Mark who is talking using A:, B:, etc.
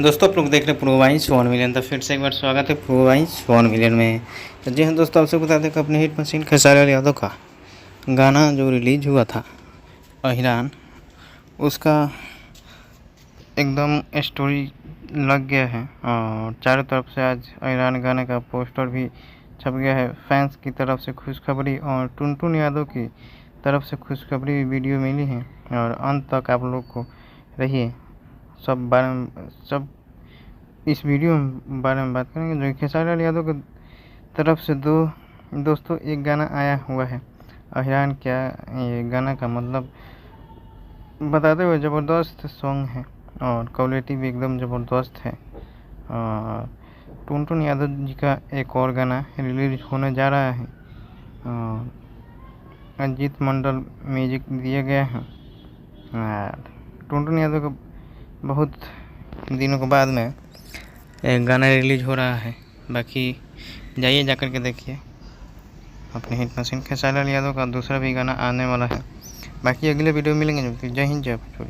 A: दोस्तों आप लोग देख रहे हैं प्रोवाइंस 1 मिलियन। तो फिर से एक बार स्वागत है प्रोवाइंस 1 मिलियन में। तो जी हाँ दोस्तों, आपसे बता दें कि अपने हिट मशीन खेसारी लाल यादव का गाना जो रिलीज हुआ था अहिरान, उसका एकदम स्टोरी लग गया है और चारों तरफ से आज अहिरान गाने का पोस्टर भी छप गया है। फैंस की तरफ से खुशखबरी और टुनटुन यादव की तरफ से खुशखबरी वीडियो मिली है और अंत तक आप लोग को रहिए। सब इस वीडियो में बारे में बात करेंगे जो खेसारी लाल यादव की तरफ से दोस्तों एक गाना आया हुआ है अहिरान। क्या ये गाना का मतलब बताते हुए ज़बरदस्त सॉन्ग है और क्वालिटी भी एकदम ज़बरदस्त है। और टुनटुन यादव जी का एक और गाना रिलीज होने जा रहा है और अजीत मंडल म्यूजिक दिया गया है। और टुनटुन यादव का बहुत दिनों के बाद में एक गाना रिलीज हो रहा है। बाकी जाइए जाकर के देखिए अपने हिट मशीन खेसारी लाल यादव का दूसरा भी गाना आने वाला है। बाकी अगले वीडियो में मिलेंगे। जय हिंद, जय भोजपुरी।